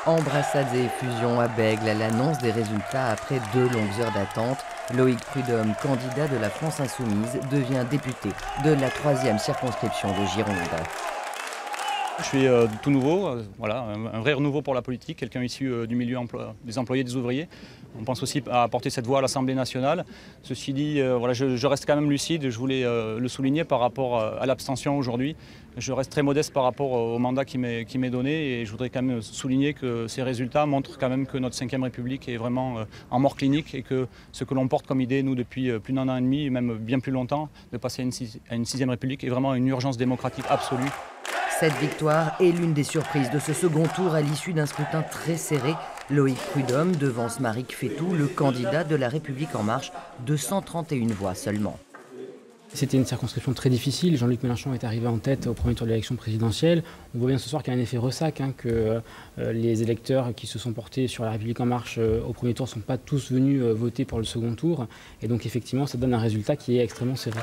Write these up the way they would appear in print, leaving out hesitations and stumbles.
Embrassades et effusions à Bègle à l'annonce des résultats après 2 longues heures d'attente. Loïc Prudhomme, candidat de la France Insoumise, devient député de la 3e circonscription de Gironde. Je suis tout nouveau, voilà, un vrai renouveau pour la politique, quelqu'un issu du milieu des employés, des ouvriers. On pense aussi à porter cette voix à l'Assemblée nationale. Ceci dit, voilà, je reste quand même lucide, je voulais le souligner par rapport à l'abstention aujourd'hui. Je reste très modeste par rapport au mandat qui m'est donné et je voudrais quand même souligner que ces résultats montrent quand même que notre 5e République est vraiment en mort clinique et que ce que l'on porte comme idée, nous, depuis plus d'1 an et demi, même bien plus longtemps, de passer à une 6e République est vraiment une urgence démocratique absolue. Cette victoire est l'une des surprises de ce second tour à l'issue d'un scrutin très serré. Loïc Prudhomme devance Marique Fétou, le candidat de La République En Marche, de 131 voix seulement. C'était une circonscription très difficile. Jean-Luc Mélenchon est arrivé en tête au premier tour de l'élection présidentielle. On voit bien ce soir qu'il y a un effet ressac, que les électeurs qui se sont portés sur La République En Marche au premier tour ne sont pas tous venus voter pour le second tour. Et donc effectivement, ça donne un résultat qui est extrêmement serré.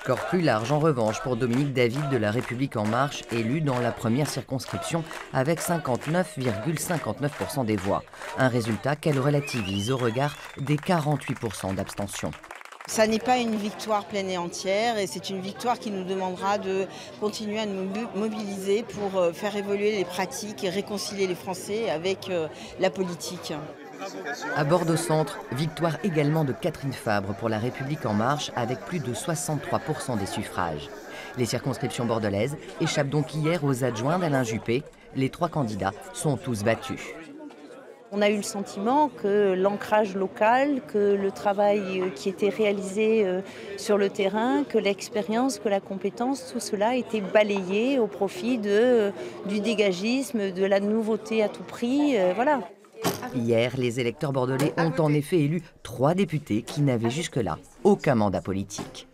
Score plus large en revanche pour Dominique David de La République En Marche, élu dans la première circonscription avec 59,59% des voix. Un résultat qu'elle relativise au regard des 48% d'abstention. Ça n'est pas une victoire pleine et entière et c'est une victoire qui nous demandera de continuer à nous mobiliser pour faire évoluer les pratiques et réconcilier les Français avec la politique. À Bordeaux-Centre, victoire également de Catherine Fabre pour La République En Marche avec plus de 63% des suffrages. Les circonscriptions bordelaises échappent donc hier aux adjoints d'Alain Juppé. Les 3 candidats sont tous battus. On a eu le sentiment que l'ancrage local, que le travail qui était réalisé sur le terrain, que l'expérience, que la compétence, tout cela était balayé au profit du dégagisme, de la nouveauté à tout prix. Voilà. Hier, les électeurs bordelais ont en effet élu 3 députés qui n'avaient jusque-là aucun mandat politique.